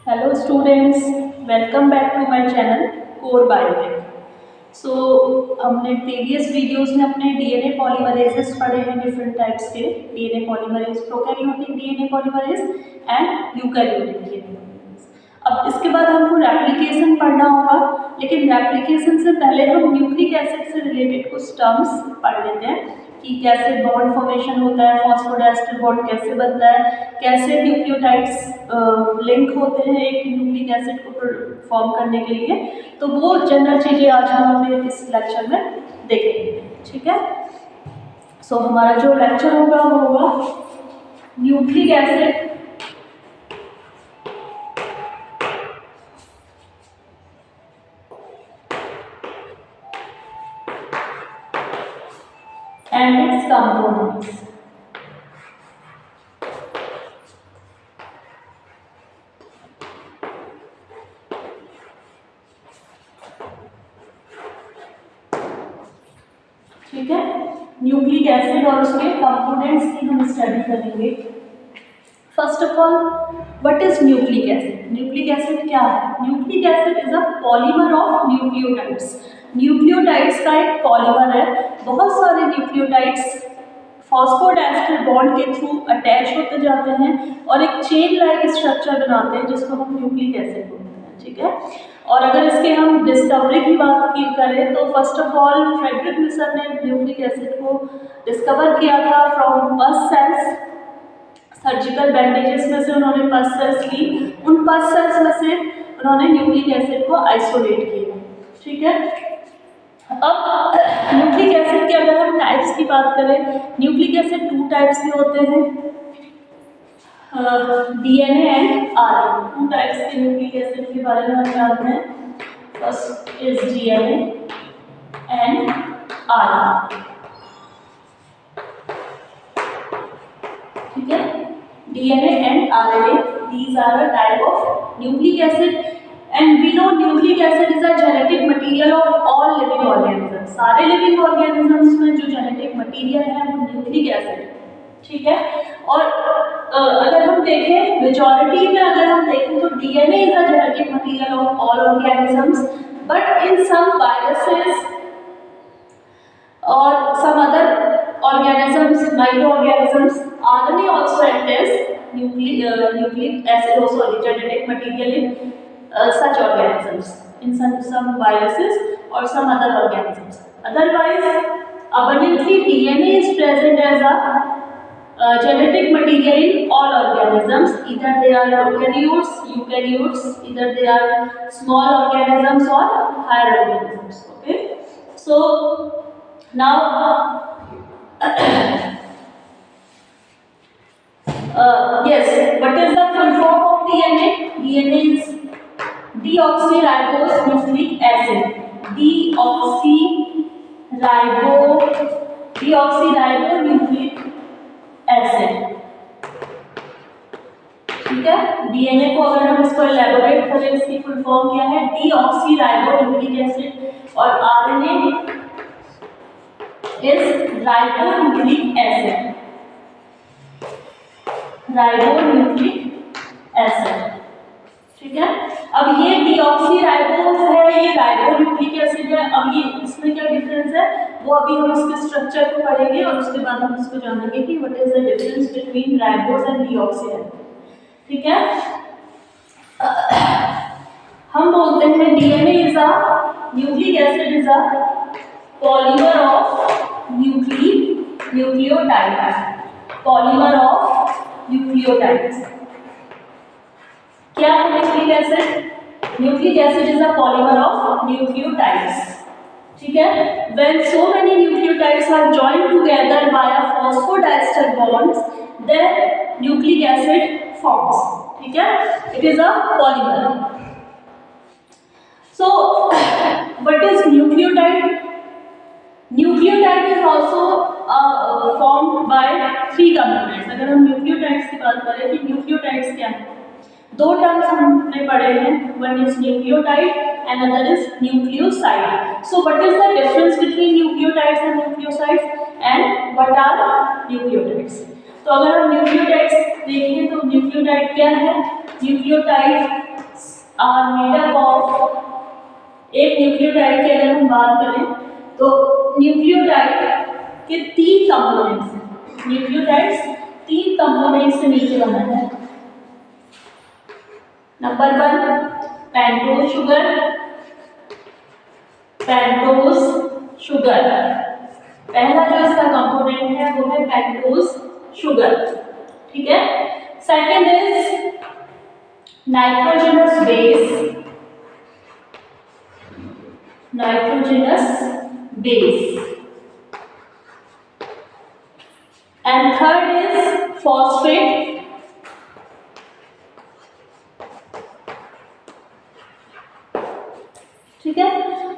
Hello students, welcome back to my channel Core Biotech. हमने previous videos में अपने DNA polymerases पढ़े हैं, डिफरेंट टाइप्स के DNA polymerase, prokaryotic DNA polymerase and eukaryotic DNA polymerase. अब इसके बाद हमको रेप्लिकेशन पढ़ना होगा, लेकिन रेप्लिकेशन से पहले हम न्यूक्लिक एसिड से रिलेटेड कुछ टर्म्स पढ़ लेते हैं कि कैसे बॉन्ड फॉर्मेशन होता है, फॉस्फोडाइस्टर बॉन्ड कैसे बनता है, कैसे न्यूक्लियोटाइड्स लिंक होते हैं एक न्यूक्लिक एसिड को फॉर्म करने के लिए। तो वो जनरल चीज़ें आज हम अपने इस लेक्चर में देखेंगे, ठीक है। हमारा जो लेक्चर होगा वो होगा nucleic acid and its components. ठीक है, न्यूक्लिक एसिड और उसके कंपोनेंट्स की हम स्टडी करेंगे। First of all, what is nucleic acid? Nucleic acid क्या है? Nucleic acid is a polymer of nucleotides. Nucleotides का एक पॉलीमर है। बहुत सारे न्यूक्लियोटाइड्स फॉस्फोडाइस्टर बॉन्ड के थ्रू अटैच होते जाते हैं और एक चेन लाइक स्ट्रक्चर बनाते हैं जिसको हम न्यूक्लिक एसिड बोलते हैं, ठीक है। और अगर इसके हम डिस्कवरी की बात की करें तो first of all Frederick Wilson ने न्यूक्लिक एसिड को डिस्कवर किया था फ्रॉम पस सेल्स। सर्जिकल बैंडेजेस में से उन्होंने पस सेल्स ली, उन पस सेल्स में से उन्होंने न्यूक्लिक एसिड को आइसोलेट किया, ठीक है। अब न्यूक्लिक एसिड के अगर हम टाइप्स की बात करें, न्यूक्लिक एसिड टू टाइप्स के होते हैं, DNA and RNA. Two types के न्यूक्लिक एसिड के बारे में हम जानते हैं। First is DNA and RNA, ठीक है। DNA and RNA, these are a type of nucleic acid and we know nucleic acid is a genetic material of all living organisms. सारे लिविंग ऑर्गेनिजम्स में जो जेनेटिक मटेरियल है वो nucleic acid है, ठीक है। और अगर हम देखें मेजॉरिटी में, अगर हम देखें तो DNA is a genetic material of all organisms, but in some viruses और some other organisms, microorganisms, RNA also act as nucleic acid, or sorry, genetic material in such organisms, in some viruses or some other organisms. Otherwise, abundantly DNA is present as a genetic material in all organisms. Either they are eukaryotes, either they are small organisms or higher organisms. Okay, so now. Yes, what is the full form of DNA? DNA is deoxyribose nucleic acid. Deoxyribonucleic acid, ठीक है। DNA को अगर हम इसको elaborate करें, इसकी full form क्या है? Deoxyribonucleic acid. और RNA is ribonucleic acid, ribonucleic acid, ठीक है। अब ये डीऑक्सीराइबोज है, ये राइबोन्यूक्लिक एसिड है। अब ये इसमें क्या डिफरेंस है वो अभी हम इसके स्ट्रक्चर को पढ़ेंगे और उसके बाद हम इसको जानेंगे कि what is the difference between ribose and deoxyribose, ठीक है। हम बोलते हैं DNA is a nucleic acid is a polymer of nucleotides, polymer of nucleotides. क्या है nucleic acid? Nucleic acid is a polymer of nucleotides, ठीक है। When so many nucleotides are joined together via phosphodiester bonds, then nucleic acid forms, ठीक है। It is a polymer. So, what is nucleotide? Nucleotide is also formed by three components. अगर हम nucleotides की बात करें कि न्यूक्लियोटाइड्स क्या है, दो टर्म्स हमने पढ़े हैं, one is nucleotide and other is nucleoside. So what is the difference between nucleotides and nucleosides and what are nucleotides? तो अगर हम न्यूक्लियोटाइड्स देखें तो न्यूक्लियोटाइड क्या है? Nucleotide are made up of, एक न्यूक्लियोटाइड की अगर हम बात करें तो न्यूक्लियोटाइड के 3 कंपोनेंट्स हैं। न्यूक्लियोटाइड्स 3 कंपोनेंट्स से मिलकर बना है। Number 1 pentose sugar, pentose sugar, पहला जो इसका कंपोनेंट है वो है पेंटोज शुगर, ठीक है। Second is nitrogenous base, nitrogenous base, and third is phosphate, ठीक है।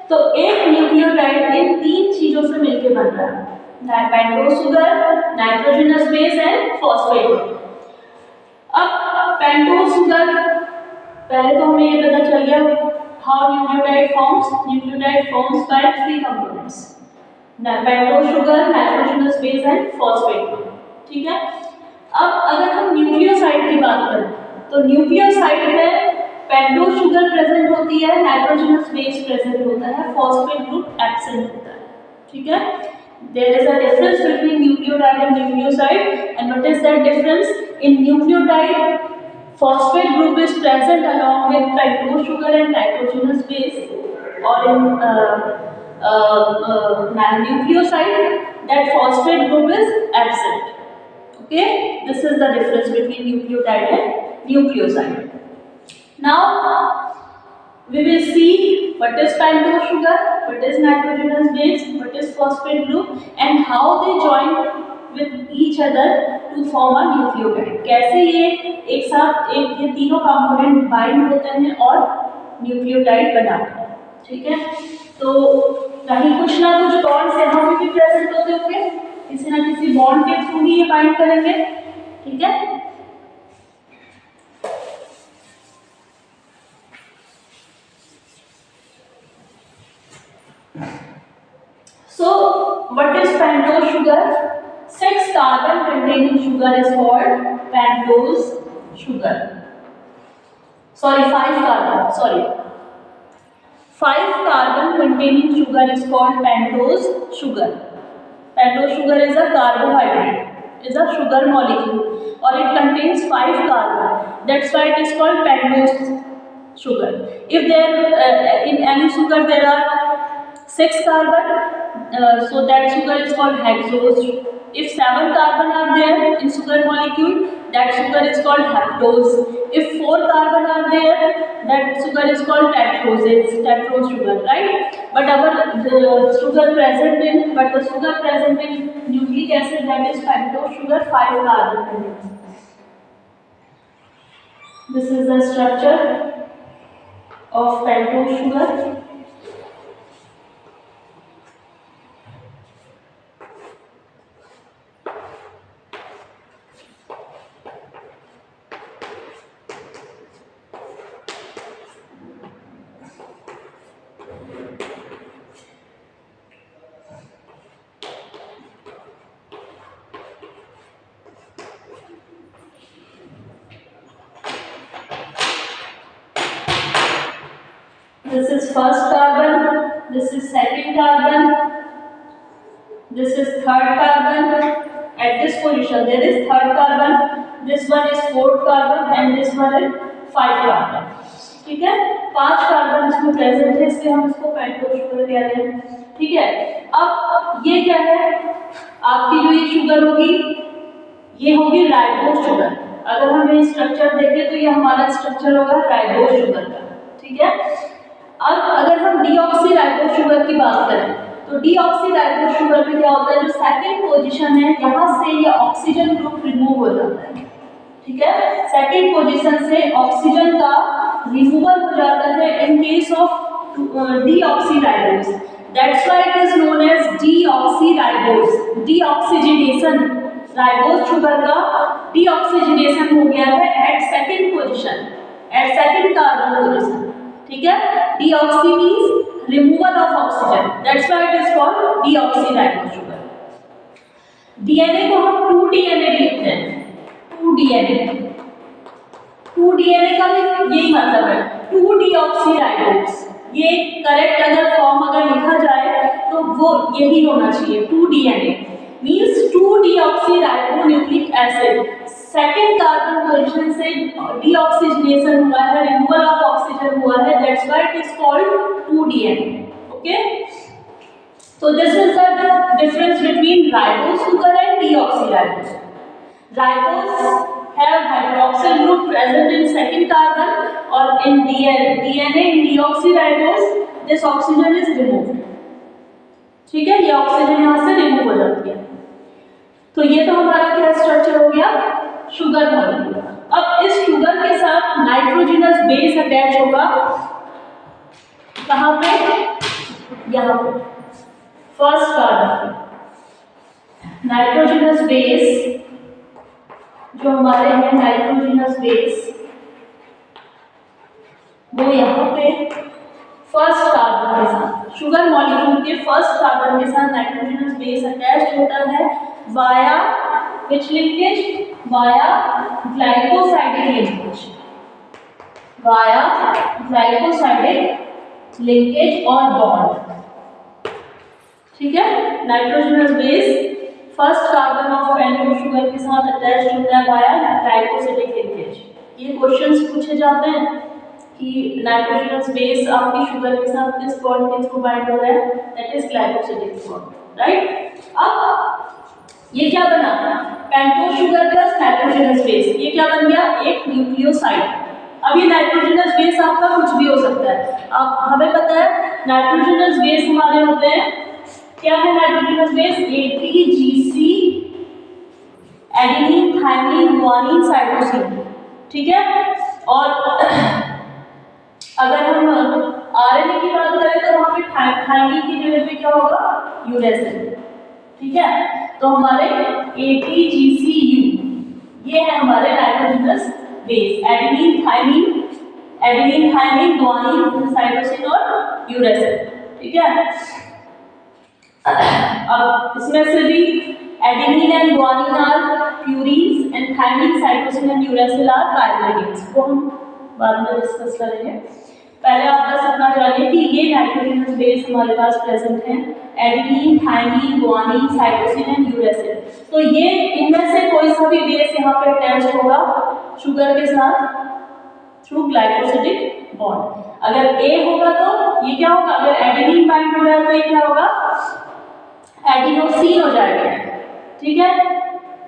तो एक न्यूक्लियोटाइड इन 3 चीजों से मिलकर बन रहा है, pentose sugar, nitrogenous base and phosphate. अब पेंटोज शुगर, पहले तो हमें ये पता चल गया how nucleotide forms. Nucleotide forms by 3 components, pentose sugar, nitrogenous base and phosphate, ठीक है। अब अगर हम न्यूक्लियोसाइड की बात करें तो न्यूक्लियोसाइड में पेंटोज शुगर प्रेजेंट होती है, नाइट्रोजनस बेस प्रेजेंट होता है, फॉस्फेट ग्रुप एब्सेंट होता है, ठीक है। There is a difference between nucleotide and nucleoside, and what is that difference? In nucleotide phosphate group is present along with pentose sugar and nitrogenous base, or in nucleoside that phosphate group is absent. Okay, this is the difference between nucleotide and nucleoside. Now we will see what is pentose sugar, what is nitrogenous base, what is phosphate group, and how they join with each other to form a nucleotide. कैसे ये एक साथ ये तीनों component bind होते हैं और nucleotide बनाते हैं, ठीक है। तो कहीं कुछ ना कुछ बॉन्ड्स यहाँ पे भी प्रेजेंट होते होंगे, किसी ना किसी बॉन्ड के थ्रू ही ये बाइंड करेंगे, ठीक है। So what is pentose sugar? 6 carbon containing sugar is called pentose sugar. Sorry, 5 carbon. Sorry, 5 carbon containing sugar is called pentose sugar. Pentose sugar is a carbohydrate, is a sugar molecule, or it contains 5 carbon. That's why it is called pentose sugar. If there in any sugar there are 6 carbon, so that sugar is called hexose. If 7 carbon are there in sugar molecule, that sugar is called heptose. If 4 carbon are there, that sugar is called tetrose sugar, right? But the sugar present in nucleic acid, that is pentose sugar, 5 carbon. This is the structure of pentose sugar. This is first carbon, this is second carbon, this is third carbon. At this position there is third carbon, this one is fourth carbon, and this one is 5 carbon, ठीक है। 5 carbon इसमें present है, इसलिए हम इसको pentose sugar कह रहे हैं, ठीक है। अब ये क्या है, आपकी जो ये शुगर होगी ये होगी राइबोज शुगर। अगर हम ये स्ट्रक्चर देखें तो ये हमारा स्ट्रक्चर होगा राइबोज शुगर का, ठीक है। अब अगर हम डीऑक्सी राइबोज शुगर की बात करें तो डीऑक्सी राइबोज शुगर में क्या होता है, जो सेकंड पोजीशन है यहाँ से ये ऑक्सीजन ग्रुप रिमूव हो जाता है, ठीक है। सेकंड पोजीशन से ऑक्सीजन का रिमूवल हो जाता है in case of deoxy ribose. That's why it is known as deoxy ribose. Deoxygenation, ribose sugar का डीऑक्सीजनेशन हो गया है at second position, at second carbon position, ठीक है। Deoxy means removal of oxygen, that's why it is called deoxy ribose sugar. DNA को हम 2 DNA लिखते हैं, 2 डीएनए। 2 डीएनए का भी यही मतलब है, 2 2-deoxyribones, ये करेक्ट अगर फॉर्म अगर लिखा जाए तो वो यही होना चाहिए 2 DNA means 2-deoxyribonucleic acid। Second carbon position से डीऑक्सीजनेशन हुआ है, रिमूवल ऑफ ऑक्सीजन हुआ है, that's why it is called 2 DNA। Okay, so this is the difference between ribose sugar and deoxyribose। Ribose have hydroxyl group present in second carbon, or in DNA in deoxyribose this oxygen is removed। ठीक है, ये oxygen यहाँ से remove हो जाती है। तो ये तो हमारा क्या स्ट्रक्चर हो गया, शुगर मॉलिक्यूल। अब इस शुगर के साथ नाइट्रोजनस बेस अटैच होगा, कहाँ पे, यहाँ पे फर्स्ट कार्बन। नाइट्रोजनस बेस जो हमारे हैं, नाइट्रोजनस बेस वो यहाँ पे फर्स्ट कार्बन के साथ, शुगर मॉलिक्यूल के फर्स्ट कार्बन के साथ नाइट्रोजनस बेस अटैच होता है वाया विच linkage, via glycosidic linkage, via glycosidic linkage और बॉन्ड। ठीक है, nitrogenous base first carbon of pentose sugar के साथ अटैच होता है वाया ग्लाइकोसाइडिक लिंकेज। ये क्वेश्चंस पूछे जाते हैं कि नाइट्रोजनस बेस आपकी शुगर के साथ किस बॉन्ड के थ्रू बाइंड हो रहा है, that is glycosidic bond, right. अब ये क्या बना, pentose sugar plus nitrogenous base, ये क्या बन गया, एक न्यूक्लियोसाइड। अब ये नाइट्रोजनस बेस आपका कुछ भी हो सकता है। अब हमें पता है नाइट्रोजनस बेस हमारे होते हैं, क्या है nitrogenous base, ATGC, adenine, thymine, guanine, cytosine. ठीक है, और अगर हम RNA की बात करें तो वहां पे थाइमिन की जगह पे क्या होगा, यूरेसिल। ठीक है, तो हमारे ATGCU ये है हमारे nitrogenous base, adenine, thymine, guanine, cytosine और यूरेसिल। ठीक है, अब इसमें से भी adenine and guanine are purines and thymine, cytosine and uracil are pyridines, वो हम बाद में डिस्कस करेंगे। पहले आप बस इतना जानिए कि ये नाइट्रोजनस बेस हमारे पास प्रेजेंट हैं, adenine, thymine, guanine, cytosine and uracil. तो ये इनमें से कोई सा भी बेस यहाँ पे अटैच होगा शुगर के साथ थ्रू ग्लाइकोसिडिक बॉन्ड। अगर A होगा तो ये क्या होगा, अगर एडेनिन बाइंड हो रहा है तो ये क्या होगा, एडिनोसिन हो जाएगा। ठीक है,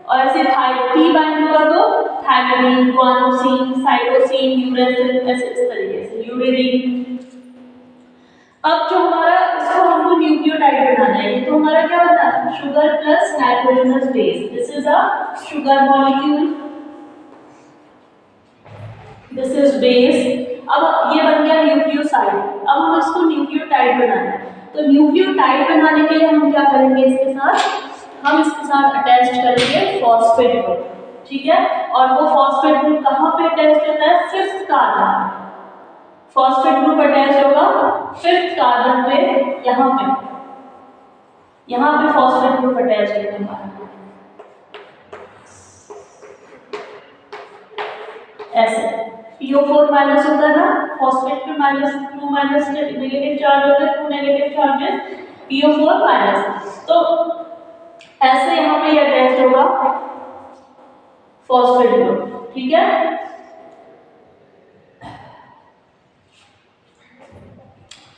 और ऐसे T बाइंड होगा तो थायमिन, गुआनोसिन, साइटोसिन, यूरेसिल, ऐसे इस तरीके से यूरेसिल। अब जो हमारा इसको हमको न्यूक्लियोटाइड बनाना है, ये तो हमारा क्या होता है, sugar plus nitrogenous base, this is a sugar molecule, this is base. अब ये बन गया न्यूक्लियोसाइड। अब हम इसको न्यूक्लियोटाइड बनाना है, तो न्यूक्लियोटाइड बनाने के लिए हम क्या करेंगे, इसके साथ अटैच करेंगे फॉस्फेट ग्रुप। ठीक है, और वो फॉस्फेट ग्रुप कहाँ पे अटैच होता है, fifth carbon. Phosphate group attach होगा फिफ्थ कार्बन पे, यहाँ पे फॉस्फेट ग्रुप अटैच होगा ऐसे। PO4 माइनस होता है ना, फॉस्फेट पे माइनस 2 माइनस नेगेटिव चार्ज होता है, 2 नेगेटिव चार्जेस, PO4 माइनस। तो ऐसे यहाँ पे अटैच होगा फॉस्फेट ग्रुप। ठीक है,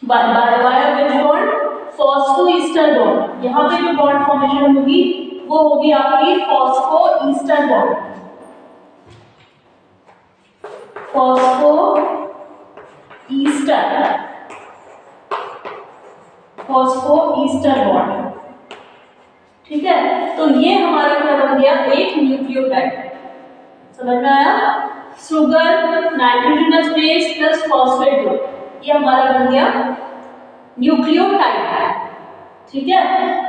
वाया विच बॉन्ड, फॉस्फोईस्टर बॉन्ड। यहाँ पे जो बॉन्ड फॉर्मेशन होगी वो होगी आपकी फॉस्फोईस्टर बॉन्ड, फॉस्फोईस्टर बॉन्ड। ठीक है, तो ये हमारा क्या बन गया, एक न्यूक्लियोटाइड। समझ में आया, sugar, nitrogenous base plus phosphate group, ये हमारा बन गया न्यूक्लियोटाइड। ठीक है,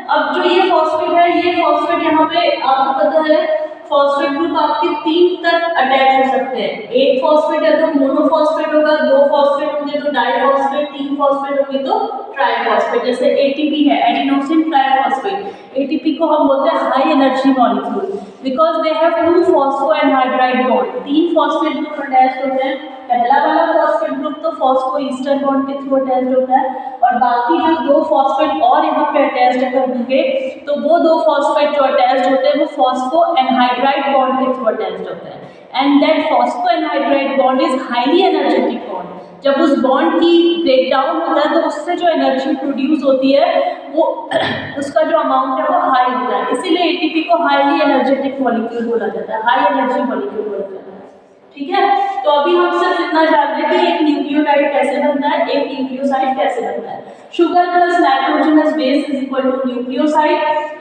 अब जो ये फॉस्फेट है, ये फॉस्फेट यहाँ पे आपको पता है फॉस्फेट ग्रुप आपके 3 तक अटैच हो सकते हैं। एक फॉस्फेट है तो मोनोफॉस्फेट होगा, 2 फॉस्फेट होंगे तो डाइफॉस्फेट, 3 फॉस्फेट होंगे तो ट्राइफॉस्फेट। जैसे ATP है, एडिनोसिन ट्राइफॉस्फेट। ATP को हम बोलते हैं high energy molecule because they have 2 phospho and hydride bond. 3 phosphate group attach होते हैं। पहला वाला फॉस्फेट ग्रुप तो फॉस्फो ईस्टर बॉन्ड के थ्रू अटैच्ड होता है, और बाकी जो दो फॉस्फेट और यहाँ पे अटैच्ड अगर होंगे तो वो दो फॉस्फेट जो अटैच्ड होते हैं वो फॉस्फो एनहाइड्राइड बॉन्ड के थ्रू अटैच्ड होते हैं, and that phospho anhydride bond is highly energetic bond. जब उस बॉन्ड की ब्रेकडाउन होता है तो उससे जो एनर्जी प्रोड्यूस होती है वो उसका जो अमाउंट है वो हाई होता है, इसीलिए एटीपी को हाईली एनर्जेटिक मॉलिक्यूल बोला जाता है, हाई एनर्जी मॉलिक्यूल बोला जाता है। ठीक है, तो अभी हम सिर्फ इतना जान रहे हैं कि एक न्यूक्लियोटाइड कैसे बनता है, एक न्यूक्लियोसाइड कैसे बनता है। Sugar plus nitrogenous base is equal to nucleoside,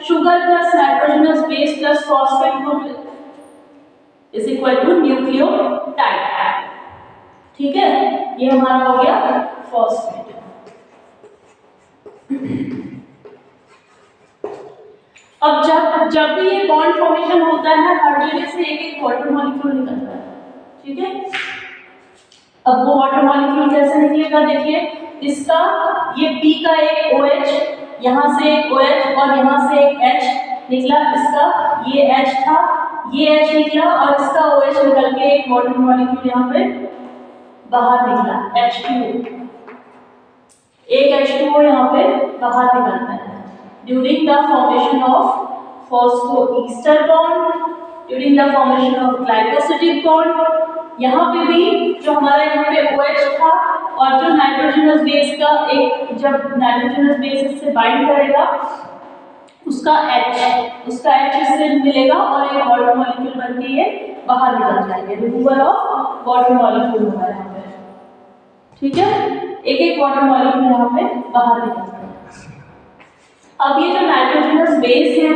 sugar plus nitrogenous base plus phosphate group is equal to nucleotide. ठीक है, ये हमारा हो गया फॉस्फेट। अब जब भी ये बॉन्ड फॉर्मेशन होता है हर जगह से एक एक वाटर मॉलिक्यूल निकलता है। ठीक है, अब वो वाटर मॉलिक्यूल कैसे निकलेगा, देखिए इसका ये P का एक OH, यहाँ से एक OH और यहाँ से एक H निकला, इसका ये H था, ये H निकला और इसका OH निकल के एक वाटर मॉलिक्यूल यहाँ पे बाहर निकला H2O, एक H2O यहाँ पे बाहर निकलता है during the formation of phosphoester bond, during the formation of glycosidic bond. यहाँ पे भी जो हमारा यहाँ पे OH था और जो नाइट्रोजनस बेस का एक, जब नाइट्रोजनस बेस इससे बाइंड करेगा उसका H इससे मिलेगा और एक वाटर मॉलिक्यूल बन के ये बाहर निकल जाएंगे, रिमूवल ऑफ वाटर मॉलिक्यूल होगा यहाँ पे। ठीक है, एक एक वाटर मॉलिक्यूल यहाँ पे बाहर निकल जाएगा। अब ये जो नाइट्रोजनस बेस है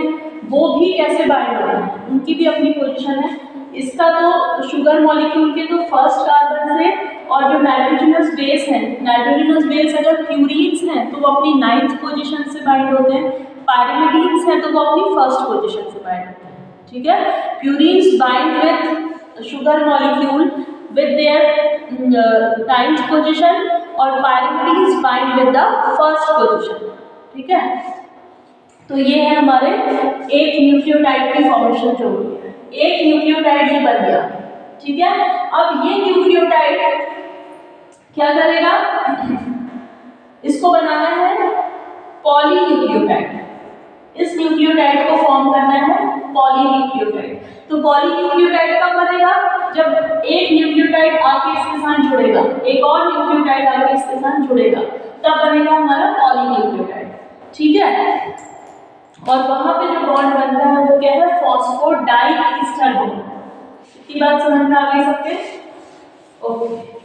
वो भी कैसे बाइंड होते हैं, उनकी भी अपनी पोजीशन है। इसका तो शुगर मॉलिक्यूल के तो फर्स्ट कार्बन से, और जो नाइट्रोजनस बेस है, नाइट्रोजनस बेस अगर प्यूरीन्स हैं तो वो अपनी 9th पोजीशन से बाइंड होते हैं, पायरिमिडीन्स हैं तो वो अपनी फर्स्ट पोजीशन से बाइंड होते हैं। ठीक है, purines bind with sugar molecule with their 9th position और pyrimidines bind with the first position. ठीक है, तो ये है हमारे एक न्यूक्लियोटाइड की फॉर्मेशन जो हुई है, एक न्यूक्लियोटाइड ये बन गया। ठीक है, अब ये न्यूक्लियोटाइड क्या करेगा, इसको बनाना है पॉलीन्यूक्लियोटाइड, इस न्यूक्लियोटाइड को फॉर्म करना है पॉलीन्यूक्लियोटाइड। तो पॉलीन्यूक्लियोटाइड कब बनेगा, जब एक न्यूक्लियोटाइड आके इसके साथ जुड़ेगा, एक और न्यूक्लियोटाइड आके इसके साथ जुड़ेगा, तब बनेगा हमारा पॉलीन्यूक्लियोटाइड। ठीक है, और वहां पे जो बॉन्ड बनता है वो क्या है, फॉस्फोडाइईस्टर बॉन्ड। इतनी बात समझ में आ गई सबके? ओके,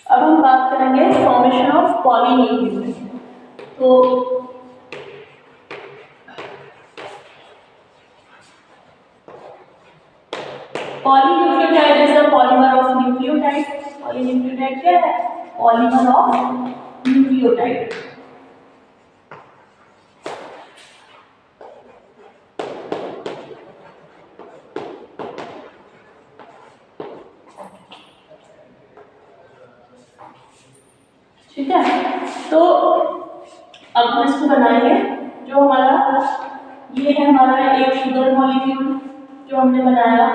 अब हम बात करेंगे फॉर्मेशन ऑफ पॉलीन्यूक्लियोटाइड। तो polynucleotide is the polymer of nucleotide. Polynucleotide क्या है, पॉलीमर ऑफ न्यूक्लियोटाइड। ठीक है, तो अब हम इसको बनाएंगे। जो हमारा ये है हमारा एक शुगर मॉलिक्यूल जो हमने बनाया,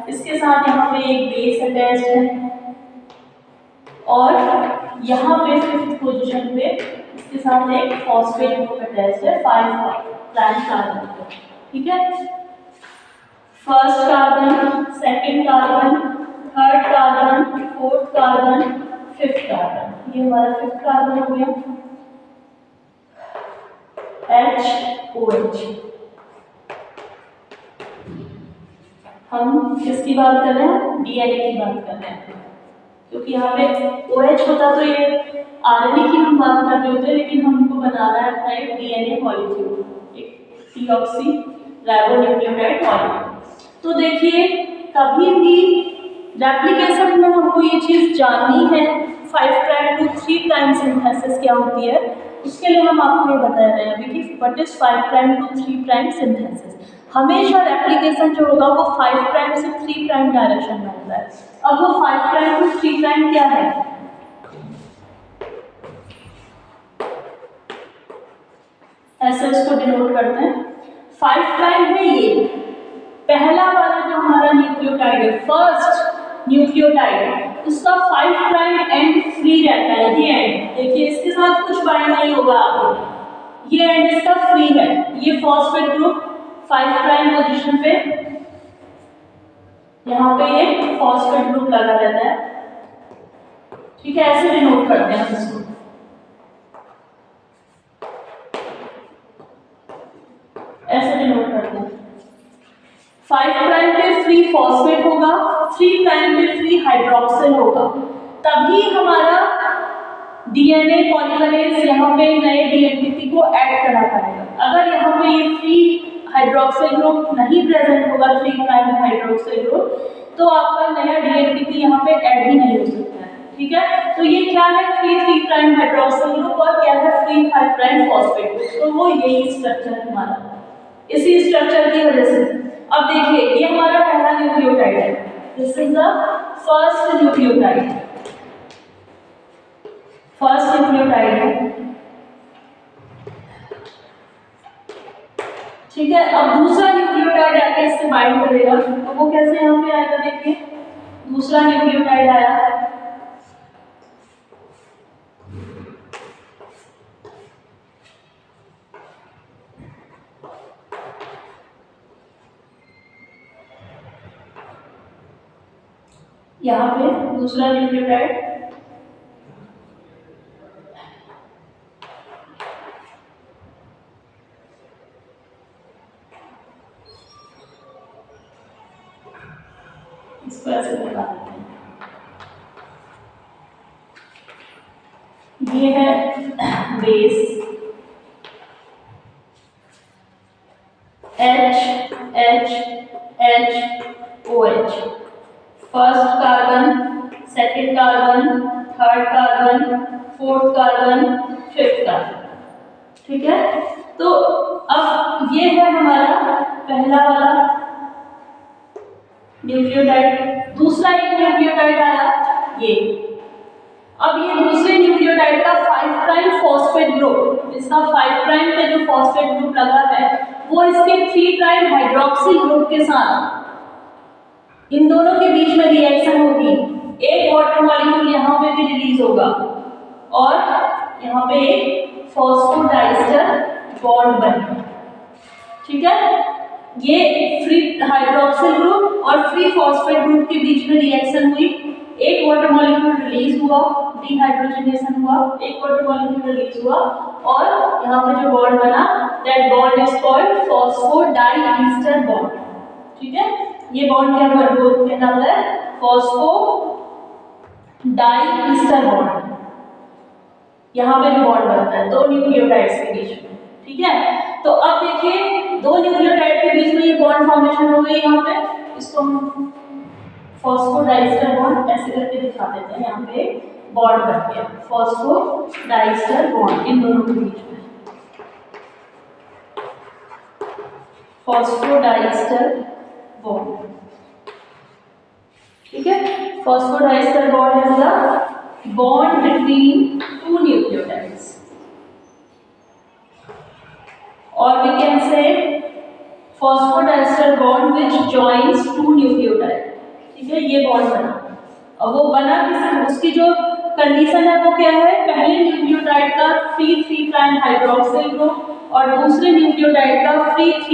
इसके साथ यहाँ पे एक बेस अटैच्ड है और यहाँ पे 5th पोजीशन पे इसके साथ एक फॉस्फेट ग्रुप अटैच्ड है 5 प्राइम कार्बन पे। ठीक है, first carbon, second carbon, third carbon, fourth carbon, 5th carbon. ये हमारा 5th कार्बन हो गया HOH। हम किसकी बात कर रहे हैं, DNA की बात कर रहे हैं, क्योंकि यहाँ पे OH होता तो ये RNA की हम बात कर रहे होते, लेकिन हमको बनाना है अपना एक DNA मॉलिक्यूल, एक डीऑक्सी राइबोन्यूक्लियोटाइड मॉलिक्यूल। तो देखिए, कभी भी रेप्लिकेशन में हमको ये चीज़ जाननी है 5 प्राइम टू 3 प्राइम सिंथेसिस क्या होती है, उसके लिए हम आपको ये बता रहे हैं अभी कि what is 5 prime to 3 prime synthesis. हमेशा रेप्लिकेशन जो होगा वो 5 प्राइम से 3 प्राइम डायरेक्शन में होता है। अब वो 5 प्राइम टू 3 प्राइम क्या है, ऐसे उसको डिनोट करते हैं। 5 प्राइम है ये पहला वाला जो हमारा न्यूक्लियोटाइड है, फर्स्ट न्यूक्लियोटाइड, उसका 5 प्राइम एंड फ्री रहता है। ये एंड देखिए इसके साथ कुछ बाइंड नहीं होगा आपको, ये एंड इसका फ्री है। ये फॉस्फेट ग्रुप 5 प्राइम पोजीशन पे, यहाँ पे ये फॉस्फेट ग्रुप लगा रहता है। ठीक है, ऐसे डिनोट करते हैं इसको। ऐसे डिनोट करते हैं। 5 प्राइम पे फ्री फॉस्फेट होगा, 3 प्राइम पे फ्री हाइड्रोक्सिल होगा, तभी हमारा डीएनए पॉलीमरेज यहाँ पे नए डीएनए को ऐड करा पाएगा। अगर यहाँ पे ये फ्री हाइड्रोक्सिल ग्रुप नहीं प्रेजेंट होगा, 3 प्राइम हाइड्रोक्सिल ग्रुप, तो आपका नया डीएनए यहाँ पे ऐड ही नहीं हो सकता है। ठीक है, तो ये क्या है, फ्री 3 प्राइम हाइड्रोक्सिल ग्रुप और क्या है, फ्री 5 प्राइम फॉस्फेट ग्रुप। तो वो यही स्ट्रक्चर है हमारा, इसी स्ट्रक्चर की वजह से। अब देखिए ये हमारा पहला न्यूक्लियोटाइड है, this is the first nucleotide, first nucleotide है। ठीक है, अब दूसरा न्यूक्लियोटाइड आके इससे बाइंड करेगा, तो वो कैसे यहाँ पे आएगा, देखिए दूसरा न्यूक्लियोटाइड आया, यहाँ पे दूसरा न्यूक्लियोटाइड, इसको ऐसे बता देते हैं। ये है base HHOH, first carbon, second carbon, third carbon, fourth carbon, fifth carbon. ठीक है, तो अब ये है हमारा पहला वाला न्यूक्लियोटाइड। दूसरा एक न्यूक्लियोटाइड आया ये, अब ये दूसरे न्यूक्लियोटाइड का 5 प्राइम फॉस्फेट ग्रुप, इसका 5 प्राइम पे जो फॉस्फेट ग्रुप लगा है वो इसके 3 प्राइम हाइड्रोक्सिल ग्रुप के साथ, इन दोनों के बीच में रिएक्शन होगी, एक वाटर मॉलिक्यूल यहाँ पे भी रिलीज होगा और यहाँ पे एक फॉस्फोडाइस्टर बॉन्ड बनेगा। ठीक है, ये फ्री हाइड्रोक्सिल ग्रुप और फ्री फॉस्फेट ग्रुप के बीच में रिएक्शन हुई, एक वाटर मॉलिक्यूल रिलीज हुआ, डिहाइड्रोजनेशन हुआ, एक वाटर मॉलिक्यूल रिलीज हुआ और यहाँ पे जो बॉन्ड बना, that bond is called phosphodiester bond. ठीक है, ये बॉन्ड क्या कहलाता है, फॉस्फोडाइस्टर बॉन्ड। यहाँ पे जो बॉन्ड बनता है दो न्यूक्लियोटाइड्स के बीच में। ठीक है, तो अब देखिए दो न्यूक्लियोटाइड के बीच में ये बॉन्ड फॉर्मेशन हो गई, यहाँ पे इसको हम फॉस्फोडाइस्टर बॉन्ड ऐसे करके दिखा देते हैं। यहाँ पे बॉन्ड बन गया फॉस्फोडाइस्टर बॉन्ड इन दोनों के बीच में, फॉस्फोडाइस्टर बॉन्ड। ठीक है, phosphodiester bond is the bond between two nucleotides, or we can say phosphodiester bond which joins two nucleotides। ठीक है, ये बॉन्ड बना, अब वो बना किस, उसकी जो कंडीशन है वो क्या है, पहले न्यूक्लियोटाइड का फ्री 3 प्राइम हाइड्रोक्सिल ग्रुप और दूसरे न्यूक्लियोटाइड का free 5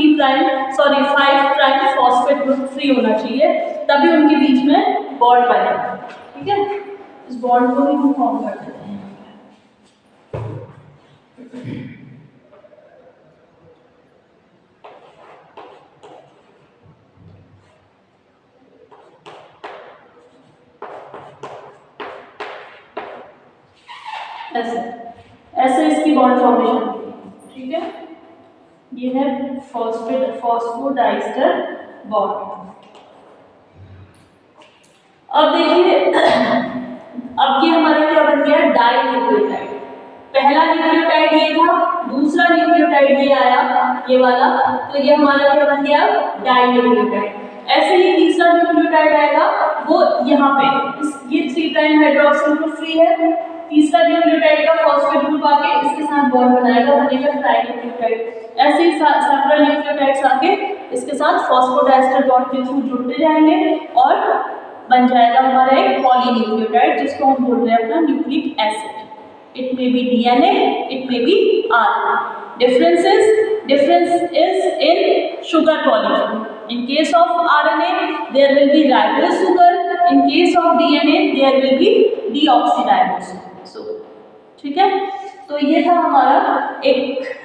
prime phosphate group free होना चाहिए, तभी उनके बीच में बॉन्ड बनेगा। ठीक है, इस बॉन्ड को भी हम फॉर्म कर देते हैं। ऐसे ऐसे इसकी बॉन्ड फॉर्मेशन होगी। ठीक है, ये है फॉस्फोडाइस्टर बॉन्ड। अब देखिए अब ये हमारा क्या बन गया, डाई न्यूक्लियोटाइड। पहला न्यूक्लियोटाइड ये था, दूसरा न्यूक्लियोटाइड ये आया ये वाला, तो ये हमारा क्या बन गया, डाई न्यूक्लियोटाइड। ऐसे ही तीसरा न्यूक्लियोटाइड आएगा, वो यहाँ पे ये 3 प्राइम हाइड्रोक्सिल ग्रुप फ्री है, तीसरा न्यूक्लियोटाइड का फॉस्फेट ग्रुप आके इसके साथ बॉन्ड बनाएगा, बनेगा ट्राइन्यूक्लियोटाइड। ऐसे ही सेवरल न्यूक्लियोटाइड्स आके इसके साथ फॉस्फोडाइस्टर बॉन्ड के थ्रू जुड़ते जाएंगे और बन जाएगा हमारा एक पॉलीन्यूक्लियोटाइड, जिसको हम बोल रहे हैं अपना nucleic acid. It may be DNA, it may be RNA. Difference is in sugar molecule. In case of RNA, there will be ribose sugar. In case of DNA, there will be deoxyribose sugar. ठीक है, तो ये था हमारा एक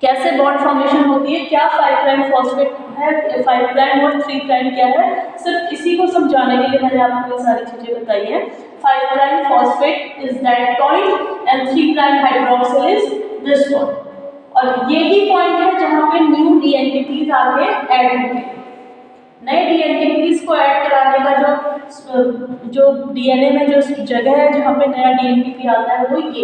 कैसे bond formation होती है, क्या 5 प्राइम फॉस्फेट है, 5 प्राइम और 3 प्राइम क्या है, सिर्फ इसी को समझाने के लिए मैंने आपको ये सारी चीजें बताई है। 5 prime phosphate is that point and 3 prime hydroxyl is this point, और यही पॉइंट है जहाँ पे न्यू डीएनटीपीज आगे ऐड होंगे। नए डीएनटीपीज को ऐड कराने का जो डीएनए में जो जगह है जहाँ पे नया डीएनटीपी आता है वो ये,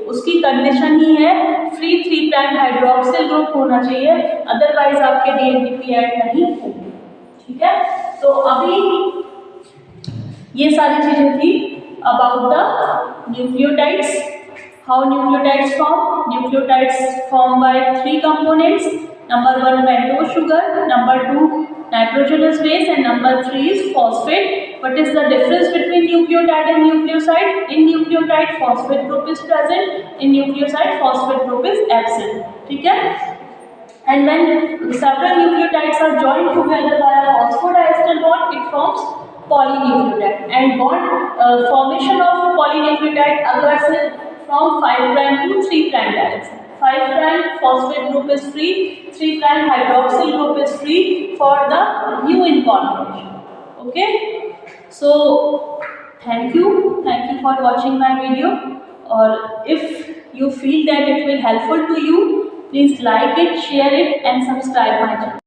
उसकी कंडीशन ही है फ्री 3 प्राइम हाइड्रोक्सिल ग्रुप होना चाहिए, अदरवाइज आपके डीएनटीपी ऐड नहीं होंगे। ठीक है, तो अभी ये सारी चीजें थी about the nucleotides, how nucleotides form. Nucleotides form by 3 components, number 1 pentose sugar, number 2 nitrogenous base, and number 3 is phosphate. What is the difference between nucleotide and nucleoside? In nucleotide phosphate group is present, in nucleoside phosphate group is absent. ठीक है, and when several nucleotides are joined together by a phosphodiester bond, it forms polynucleotide, and bond formation of polynucleotide occurs from 5 prime to 3 prime direction. 5 prime phosphate group is free, 3 prime hydroxyl group is free for the new incorporation. Okay, so thank you for watching my video, or if you feel that it will helpful to you, please like it, share it and subscribe my channel.